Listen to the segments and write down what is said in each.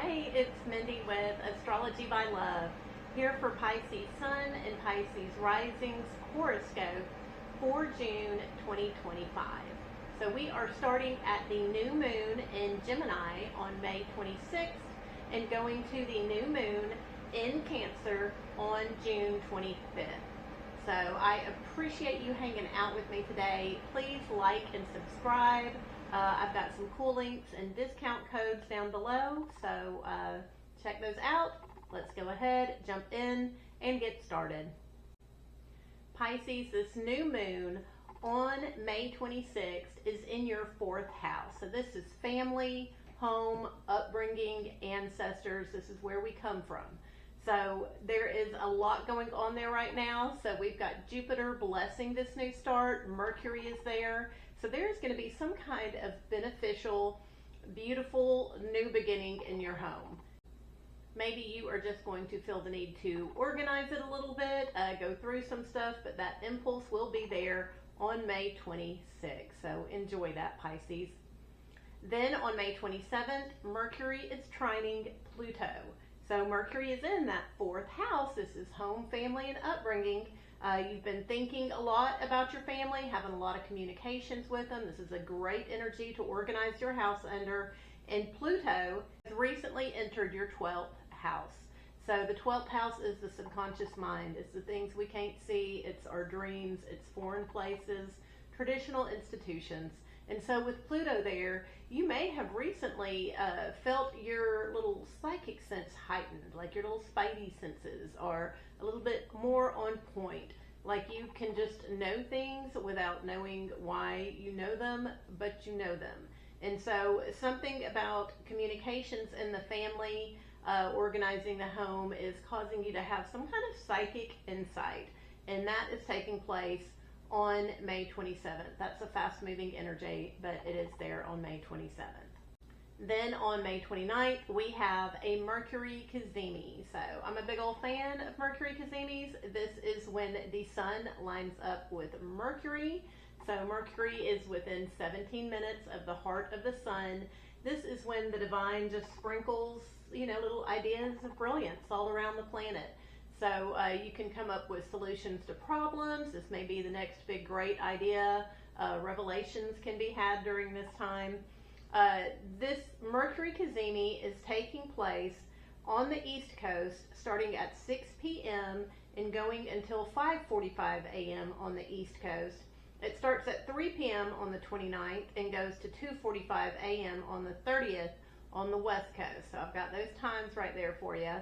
Hey, it's Mindy with Astrology by Love, here for Pisces Sun and Pisces Rising's horoscope for June 2025. So we are starting at the new moon in Gemini on May 26th and going to the new moon in Cancer on June 25th. So I appreciate you hanging out with me today. Please like and subscribe. I've got some cool links and discount codes down below, so check those out. Let's go ahead, jump in, and get started. Pisces, this new moon on May 26th is in your 4th house. So this is family, home, upbringing, ancestors. This is where we come from. So there is a lot going on there right now. So we've got Jupiter blessing this new start. Mercury is there. So there's going to be some kind of beneficial, beautiful new beginning in your home. Maybe you are just going to feel the need to organize it a little bit, go through some stuff, but that impulse will be there on May 26th. So enjoy that, Pisces. Then on May 27th, Mercury is trining Pluto. So Mercury is in that 4th house. This is home, family, and upbringing. You've been thinking a lot about your family, having a lot of communications with them. This is a great energy to organize your house under. And Pluto has recently entered your 12th house. So the 12th house is the subconscious mind. It's the things we can't see. It's our dreams. It's foreign places, traditional institutions. And so with Pluto there, you may have recently felt your little psychic sense heightened, like your little spidey senses are a little bit more on point. Like you can just know things without knowing why you know them, but you know them. And so something about communications in the family, organizing the home is causing you to have some kind of psychic insight. And that is taking place on May 27th. That's a fast moving energy, but it is there on May 27th. Then on May 29th, we have a Mercury Cazimi. So I'm a big old fan of Mercury Cazimis. This is when the sun lines up with Mercury. So Mercury is within 17 minutes of the heart of the sun. This is when the divine just sprinkles, little ideas of brilliance all around the planet. So you can come up with solutions to problems. This may be the next big great idea. Revelations can be had during this time. This Mercury Cazimi is taking place on the East Coast starting at 6 p.m. and going until 5:45 a.m. on the East Coast. It starts at 3 p.m. on the 29th and goes to 2:45 a.m. on the 30th on the West Coast. So I've got those times right there for you.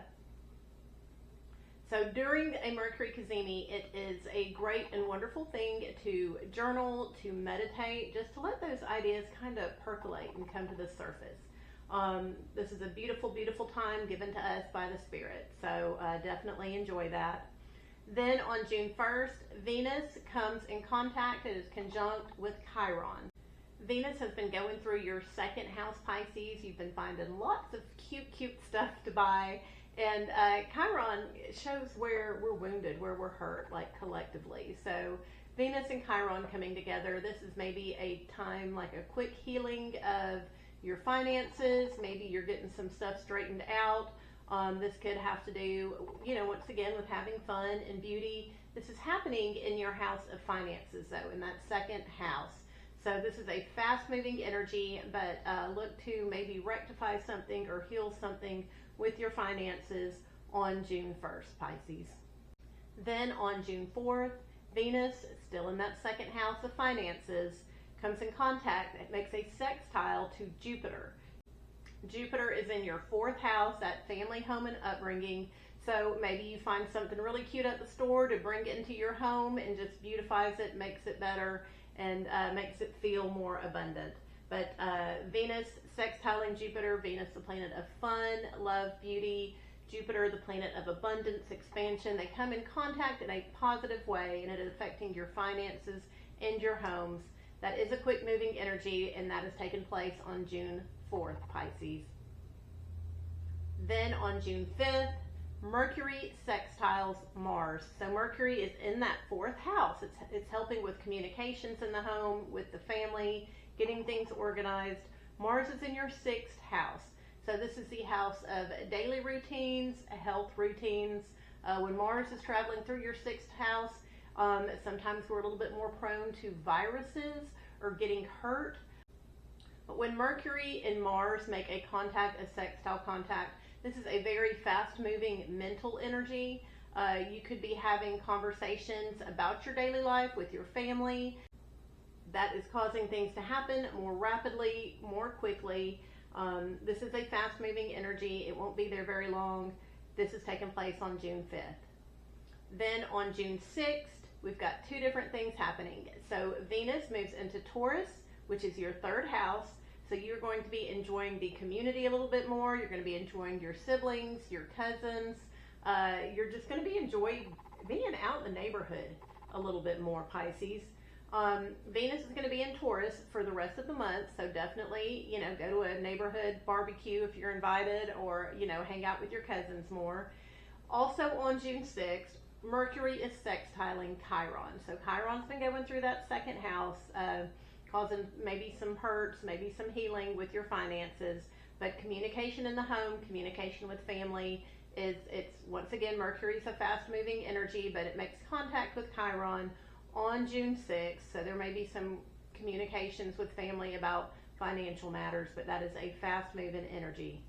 So during a Mercury Cazimi, it is a great and wonderful thing to journal, to meditate, just to let those ideas kind of percolate and come to the surface. This is a beautiful, beautiful time given to us by the Spirit. So definitely enjoy that. Then on June 1st, Venus comes in contact. It is conjunct with Chiron. Venus has been going through your 2nd house, Pisces. You've been finding lots of cute, cute stuff to buy. And Chiron shows where we're wounded, where we're hurt, like collectively. So Venus and Chiron coming together, this is maybe a time like a quick healing of your finances. Maybe you're getting some stuff straightened out. This could have to do, once again, with having fun and beauty. This is happening in your house of finances, though, in that 2nd house. So this is a fast-moving energy, but look to maybe rectify something or heal something with your finances on June 1st, Pisces. Then on June 4th, Venus, still in that 2nd house of finances, comes in contact. It makes a sextile to Jupiter. Jupiter is in your 4th house, that family, home, and upbringing. So maybe you find something really cute at the store to bring it into your home and just beautifies it, makes it better, and makes it feel more abundant. But Venus sextiling Jupiter, Venus the planet of fun, love, beauty, Jupiter the planet of abundance, expansion. They come in contact in a positive way, and it is affecting your finances and your homes. That is a quick moving energy, and that has taken place on June 4th, Pisces. Then on June 5th, Mercury sextiles Mars. So Mercury is in that 4th house. It's helping with communications in the home, with the family, getting things organized. Mars is in your 6th house. So this is the house of daily routines, health routines. When Mars is traveling through your sixth house, sometimes we're a little bit more prone to viruses or getting hurt. But when Mercury and Mars make a contact, a sextile contact, this is a very fast-moving mental energy. You could be having conversations about your daily life with your family. That is causing things to happen more rapidly, more quickly. This is a fast-moving energy. It won't be there very long. This is taking place on June 5th. Then on June 6th, we've got two different things happening. So Venus moves into Taurus, which is your third house. So you're going to be enjoying the community a little bit more. You're going to be enjoying your siblings, your cousins. You're just going to be enjoying being out in the neighborhood a little bit more, Pisces. Venus is going to be in Taurus for the rest of the month, so definitely, go to a neighborhood barbecue if you're invited, or, hang out with your cousins more. Also on June 6th, Mercury is sextiling Chiron. So Chiron's been going through that second house, causing maybe some hurts, maybe some healing with your finances, but communication in the home, communication with family, it's once again, Mercury's a fast-moving energy, but it makes contact with Chiron on June 6th, so there may be some communications with family about financial matters, but that is a fast-moving energy.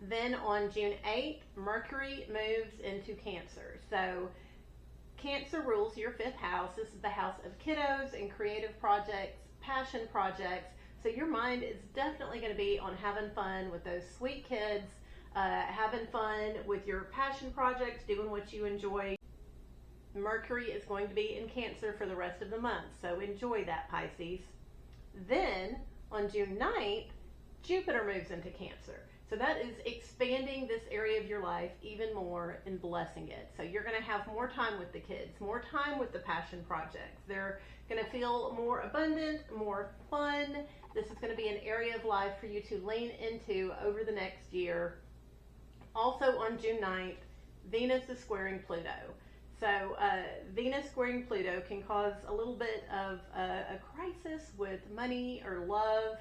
Then on June 8th, Mercury moves into Cancer. So Cancer rules your fifth house. This is the house of kiddos and creative projects, passion projects. So your mind is definitely going to be on having fun with those sweet kids, having fun with your passion projects, doing what you enjoy. Mercury is going to be in Cancer for the rest of the month, so enjoy that, Pisces. Then, on June 9th, Jupiter moves into Cancer. So that is expanding this area of your life even more and blessing it. So you're going to have more time with the kids, more time with the passion projects. They're going to feel more abundant, more fun. This is going to be an area of life for you to lean into over the next year. Also on June 9th, Venus is squaring Pluto. So Venus squaring Pluto can cause a little bit of a crisis with money or love.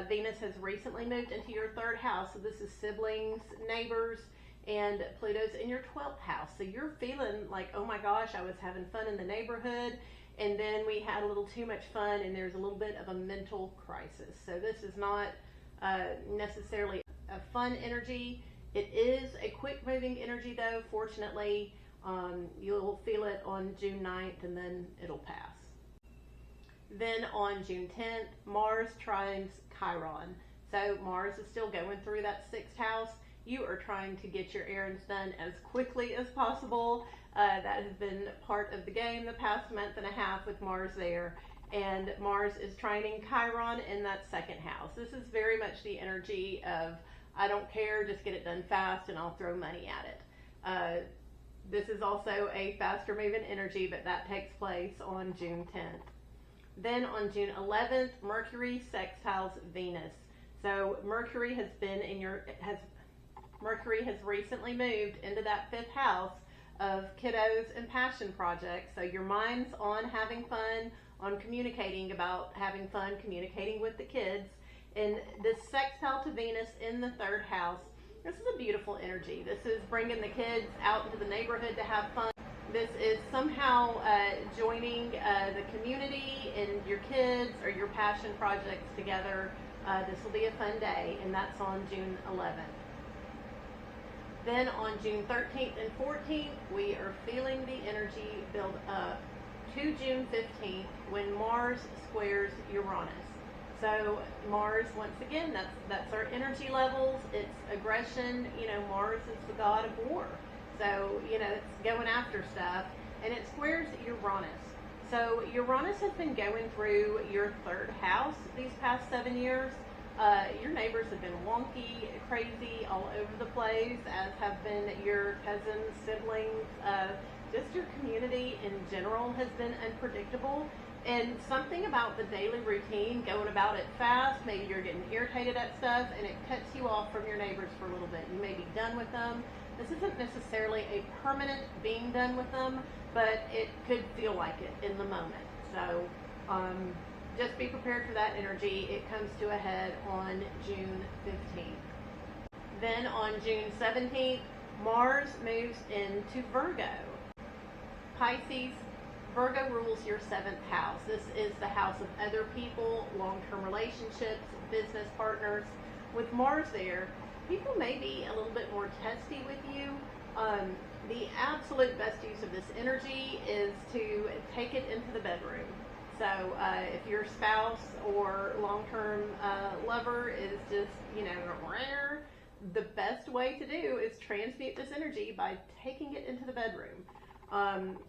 Venus has recently moved into your third house, so this is siblings, neighbors, and Pluto's in your 12th house. So you're feeling like, oh my gosh, I was having fun in the neighborhood, and then we had a little too much fun, and there's a little bit of a mental crisis. So this is not necessarily a fun energy. It is a quick-moving energy, though, fortunately. You'll feel it on June 9th, and then it'll pass. Then on June 10th, Mars trines Chiron. So Mars is still going through that sixth house. You are trying to get your errands done as quickly as possible. That has been part of the game the past month and a half with Mars there. And Mars is trining Chiron in that second house. This is very much the energy of, I don't care, just get it done fast and I'll throw money at it. This is also a faster moving energy, but that takes place on June 10th. Then on June 11th, Mercury sextiles Venus. So Mercury has recently moved into that fifth house of kiddos and passion projects. So your mind's on having fun, on communicating about having fun, communicating with the kids. And this sextile to Venus in the third house, this is a beautiful energy. This is bringing the kids out into the neighborhood to have fun. This is somehow joining the community and your kids or your passion projects together. This will be a fun day, and that's on June 11th. Then on June 13th and 14th, we are feeling the energy build up to June 15th when Mars squares Uranus. So Mars, once again, that's our energy levels. It's aggression. Mars is the god of war. So, it's going after stuff. And it squares Uranus. So Uranus has been going through your third house these past 7 years. Your neighbors have been wonky, crazy, all over the place, as have been your cousins, siblings. Just your community in general has been unpredictable. And something about the daily routine, going about it fast, maybe you're getting irritated at stuff, and it cuts you off from your neighbors for a little bit. You may be done with them. This isn't necessarily a permanent being done with them, but it could feel like it in the moment. So just be prepared for that energy. It comes to a head on June 15th. Then on June 17th, Mars moves into Virgo. Pisces, Virgo rules your 7th house. This is the house of other people, long-term relationships, business partners. With Mars there, people may be a little bit more testy with you. The absolute best use of this energy is to take it into the bedroom. So if your spouse or long-term lover is just, rare, the best way to do is transmute this energy by taking it into the bedroom.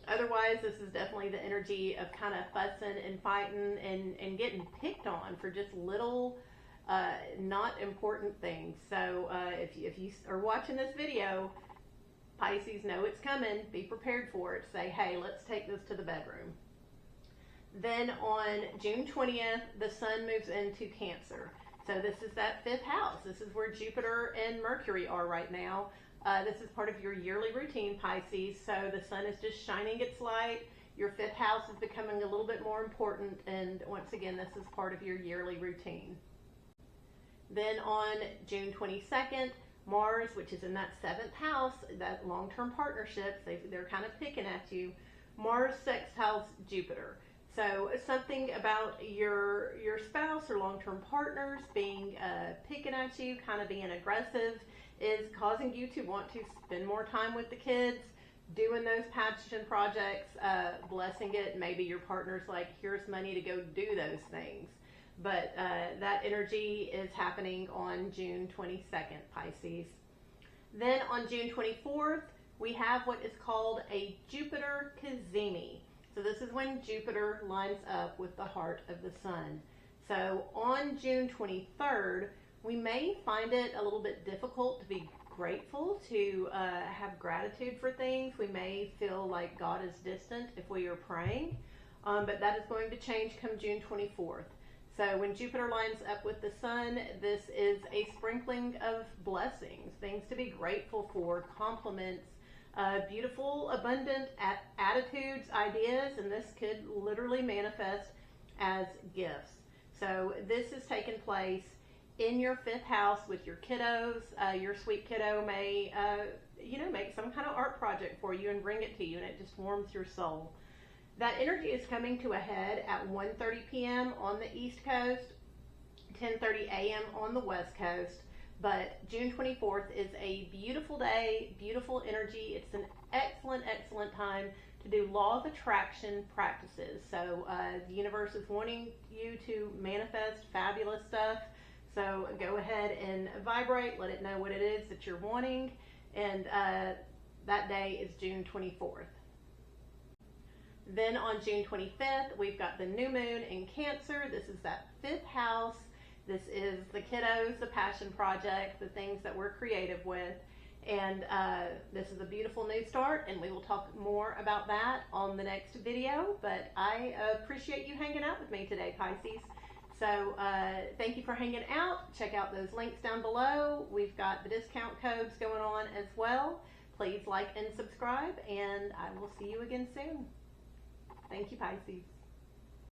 Otherwise, this is definitely the energy of kind of fussing and fighting and getting picked on for just little, not important things. So if you are watching this video, Pisces, know it's coming. Be prepared for it. Say, hey, let's take this to the bedroom. Then on June 20th, the sun moves into Cancer. So this is that 5th house. This is where Jupiter and Mercury are right now. This is part of your yearly routine, Pisces. So the sun is just shining its light. Your 5th house is becoming a little bit more important. And once again, this is part of your yearly routine. Then on June 22nd, Mars, which is in that 7th house, that long-term partnerships, they're kind of picking at you. Mars sextiles Jupiter. So something about your spouse or long-term partners being picking at you, kind of being aggressive, is causing you to want to spend more time with the kids, doing those passion projects, blessing it. Maybe your partner's like, here's money to go do those things. But that energy is happening on June 22nd, Pisces. Then on June 24th, we have what is called a Jupiter cazimi. So this is when Jupiter lines up with the heart of the sun. So on June 23rd, we may find it a little bit difficult to be grateful, to have gratitude for things. We may feel like God is distant if we are praying, but that is going to change come June 24th. So when Jupiter lines up with the sun, this is a sprinkling of blessings, things to be grateful for, compliments, beautiful, abundant attitudes, ideas, and this could literally manifest as gifts. So this is taking place in your 5th house with your kiddos. Your sweet kiddo may, make some kind of art project for you and bring it to you, and it just warms your soul. That energy is coming to a head at 1:30 p.m. on the East Coast, 10:30 a.m. on the West Coast. But June 24th is a beautiful day, beautiful energy. It's an excellent, excellent time to do law of attraction practices. So the universe is wanting you to manifest fabulous stuff. So go ahead and vibrate, let it know what it is that you're wanting. And that day is June 24th. Then on June 25th, we've got the new moon in Cancer. This is that 5th house. This is the kiddos, the passion project, the things that we're creative with. And this is a beautiful new start, and we will talk more about that on the next video. But I appreciate you hanging out with me today, Pisces. So thank you for hanging out. Check out those links down below. We've got the discount codes going on as well. Please like and subscribe, and I will see you again soon. Thank you, Pisces.